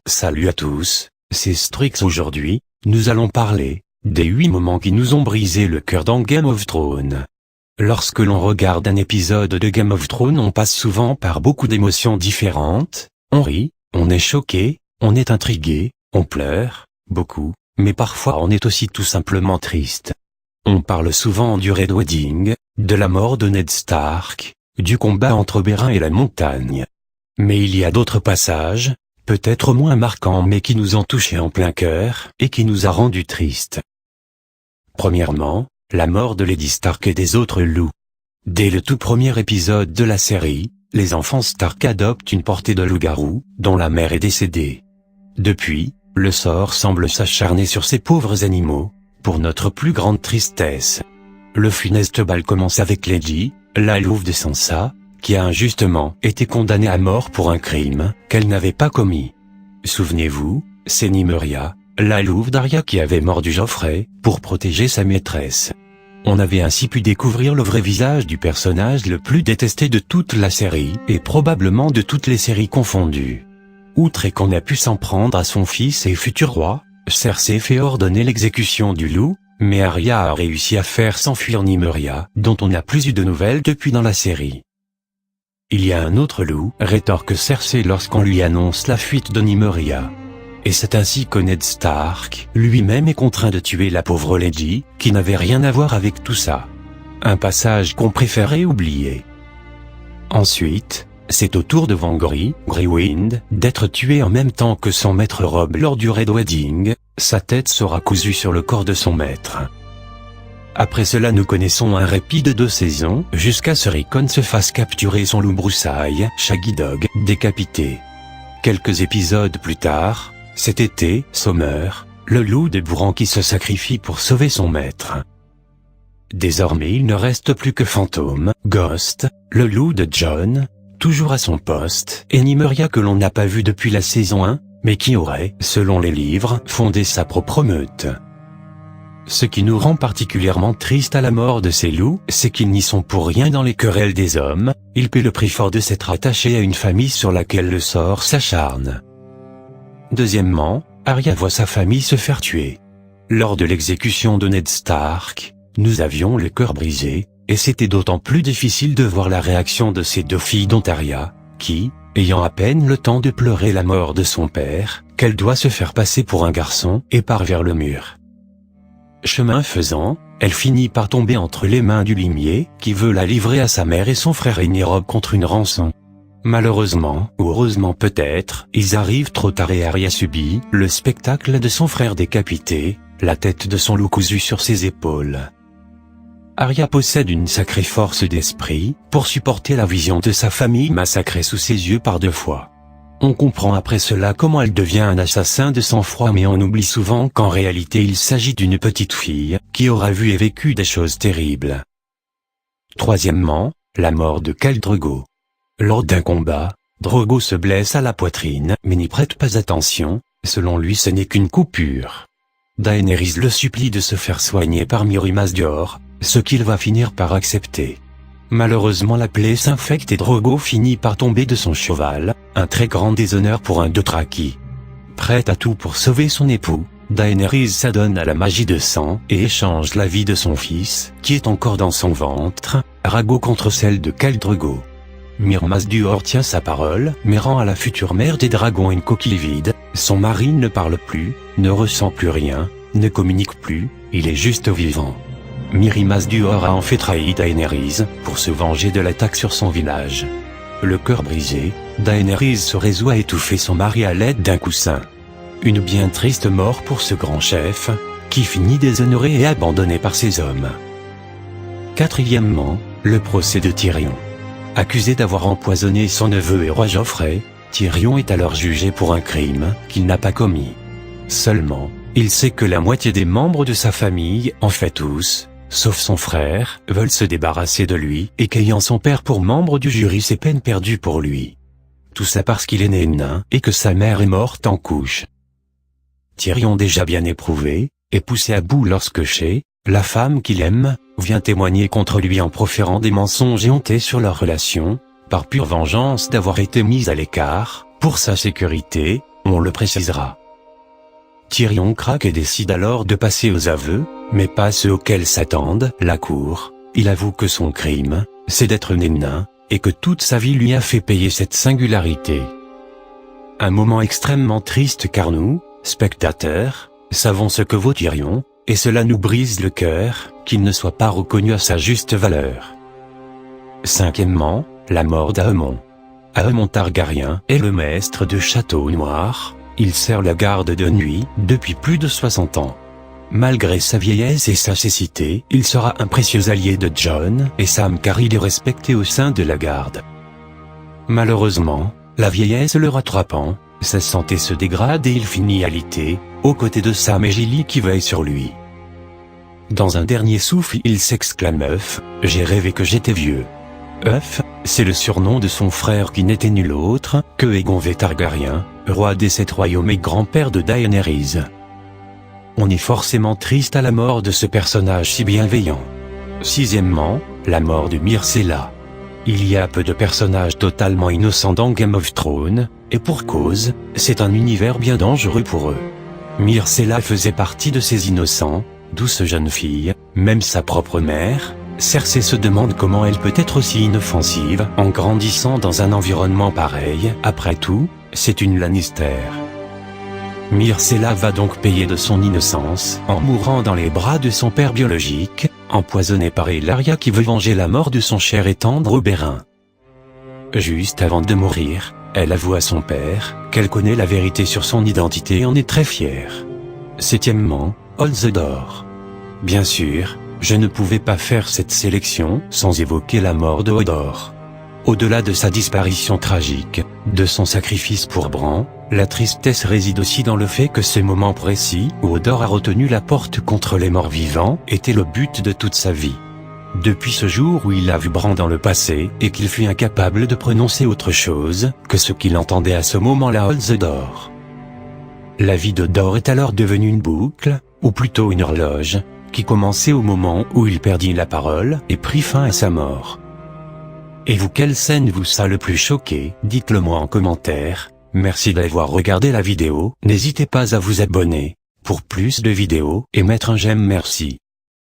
Salut à tous, c'est Strix. Aujourd'hui, nous allons parler des 8 moments qui nous ont brisé le cœur dans Game of Thrones. Lorsque l'on regarde un épisode de Game of Thrones, on passe souvent par beaucoup d'émotions différentes. On rit, on est choqué, on est intrigué, on pleure, beaucoup, mais parfois on est aussi tout simplement triste. On parle souvent du Red Wedding, de la mort de Ned Stark, du combat entre Beren et la montagne. Mais il y a d'autres passages, peut-être moins marquants mais qui nous ont touchés en plein cœur, et qui nous a rendus tristes. Premièrement, la mort de Lady Stark et des autres loups. Dès le tout premier épisode de la série, les enfants Stark adoptent une portée de loup-garou, dont la mère est décédée. Depuis, le sort semble s'acharner sur ces pauvres animaux, pour notre plus grande tristesse. Le funeste bal commence avec Lady, la louve de Sansa, qui a injustement été condamnée à mort pour un crime qu'elle n'avait pas commis. Souvenez-vous, c'est Nymeria, la louve d'Arya qui avait mordu Joffrey, pour protéger sa maîtresse. On avait ainsi pu découvrir le vrai visage du personnage le plus détesté de toute la série, et probablement de toutes les séries confondues. Outre qu'on a pu s'en prendre à son fils et futur roi, Cersei fait ordonner l'exécution du loup, mais Arya a réussi à faire s'enfuir Nymeria, dont on n'a plus eu de nouvelles depuis dans la série. Il y a un autre loup, rétorque Cersei lorsqu'on lui annonce la fuite de Nymeria. Et c'est ainsi que Ned Stark, lui-même est contraint de tuer la pauvre Lady, qui n'avait rien à voir avec tout ça. Un passage qu'on préférait oublier. Ensuite, c'est au tour de Vangori, Greywind, d'être tué en même temps que son maître Robb lors du Red Wedding, sa tête sera cousue sur le corps de son maître. Après cela nous connaissons un répit de 2 saisons, jusqu'à ce Rickon se fasse capturer son loup broussaille, Shaggy Dog, décapité. Quelques épisodes plus tard, cet été, Sommer, le loup de Bran qui se sacrifie pour sauver son maître. Désormais il ne reste plus que Fantôme, Ghost, le loup de Jon, toujours à son poste, et Nymeria que l'on n'a pas vu depuis la saison 1, mais qui aurait, selon les livres, fondé sa propre meute. Ce qui nous rend particulièrement tristes à la mort de ces loups, c'est qu'ils n'y sont pour rien dans les querelles des hommes, ils paient le prix fort de s'être attachés à une famille sur laquelle le sort s'acharne. Deuxièmement, Arya voit sa famille se faire tuer. Lors de l'exécution de Ned Stark, nous avions le cœur brisé, et c'était d'autant plus difficile de voir la réaction de ces 2 filles dont Arya, qui, ayant à peine le temps de pleurer la mort de son père, qu'elle doit se faire passer pour un garçon, et part vers le mur. Chemin faisant, elle finit par tomber entre les mains du limier, qui veut la livrer à sa mère et son frère aîné Robb contre une rançon. Malheureusement, ou heureusement peut-être, ils arrivent trop tard et Arya subit le spectacle de son frère décapité, la tête de son loup cousu sur ses épaules. Arya possède une sacrée force d'esprit, pour supporter la vision de sa famille massacrée sous ses yeux par 2 fois. On comprend après cela comment elle devient un assassin de sang-froid, mais on oublie souvent qu'en réalité il s'agit d'une petite fille, qui aura vu et vécu des choses terribles. Troisièmement, la mort de Khal Drogo. Lors d'un combat, Drogo se blesse à la poitrine, mais n'y prête pas attention, selon lui ce n'est qu'une coupure. Daenerys le supplie de se faire soigner par Mirri Maz Duur, ce qu'il va finir par accepter. Malheureusement la plaie s'infecte et Drogo finit par tomber de son cheval, un très grand déshonneur pour un Dothraki. Prête à tout pour sauver son époux, Daenerys s'adonne à la magie de sang et échange la vie de son fils, qui est encore dans son ventre, Rhaego contre celle de Khal Drogo. Mirri Maz Duur tient sa parole, mais rend à la future mère des dragons une coquille vide, son mari ne parle plus, ne ressent plus rien, ne communique plus, il est juste vivant. Mirri Maz Duur a en fait trahi Daenerys, pour se venger de l'attaque sur son village. Le cœur brisé, Daenerys se résout à étouffer son mari à l'aide d'un coussin. Une bien triste mort pour ce grand chef, qui finit déshonoré et abandonné par ses hommes. Quatrièmement, le procès de Tyrion. Accusé d'avoir empoisonné son neveu et roi Joffrey, Tyrion est alors jugé pour un crime qu'il n'a pas commis. Seulement, il sait que la moitié des membres de sa famille, en fait tous, sauf son frère, veulent se débarrasser de lui, et qu'ayant son père pour membre du jury c'est peine perdue pour lui. Tout ça parce qu'il est né nain, et que sa mère est morte en couche. Tyrion déjà bien éprouvé, est poussé à bout lorsque Shae, la femme qu'il aime, vient témoigner contre lui en proférant des mensonges éhontés sur leur relation, par pure vengeance d'avoir été mise à l'écart, pour sa sécurité, on le précisera. Tyrion craque et décide alors de passer aux aveux, mais pas ceux auxquels s'attendent la cour. Il avoue que son crime, c'est d'être né nain, et que toute sa vie lui a fait payer cette singularité. Un moment extrêmement triste car nous, spectateurs, savons ce que vaut Tyrion, et cela nous brise le cœur, qu'il ne soit pas reconnu à sa juste valeur. Cinquièmement, la mort d'Aemon. Aemon Targaryen est le maître de Château Noir, il sert la garde de nuit depuis plus de 60 ans. Malgré sa vieillesse et sa cécité, il sera un précieux allié de Jon et Sam car il est respecté au sein de la garde. Malheureusement, la vieillesse le rattrapant, sa santé se dégrade et il finit alité, aux côtés de Sam et Gilly qui veillent sur lui. Dans un dernier souffle il s'exclame « Œuf, j'ai rêvé que j'étais vieux ». Œuf, c'est le surnom de son frère qui n'était nul autre que Aegon Targaryen, roi des 7 royaumes et grand-père de Daenerys. On est forcément triste à la mort de ce personnage si bienveillant. Sixièmement, la mort de Myrcella. Il y a peu de personnages totalement innocents dans Game of Thrones, et pour cause, c'est un univers bien dangereux pour eux. Myrcella faisait partie de ces innocents, douce jeune fille, même sa propre mère, Cersei se demande comment elle peut être aussi inoffensive en grandissant dans un environnement pareil. Après tout, c'est une Lannister. Myrcella va donc payer de son innocence en mourant dans les bras de son père biologique, empoisonné par Ellaria qui veut venger la mort de son cher et tendre Oberyn. Juste avant de mourir, elle avoue à son père qu'elle connaît la vérité sur son identité et en est très fière. Septièmement, Holdor. Bien sûr, je ne pouvais pas faire cette sélection sans évoquer la mort de Hodor. Au-delà de sa disparition tragique, de son sacrifice pour Bran, la tristesse réside aussi dans le fait que ce moment précis où Hodor a retenu la porte contre les morts vivants était le but de toute sa vie. Depuis ce jour où il a vu Bran dans le passé et qu'il fut incapable de prononcer autre chose que ce qu'il entendait à ce moment-là Hodor. La vie d'Hodor est alors devenue une boucle, ou plutôt une horloge, qui commençait au moment où il perdit la parole et prit fin à sa mort. Et vous, quelle scène vous a le plus choqué? Dites-le moi en commentaire. Merci d'avoir regardé la vidéo, n'hésitez pas à vous abonner pour plus de vidéos et mettre un j'aime merci.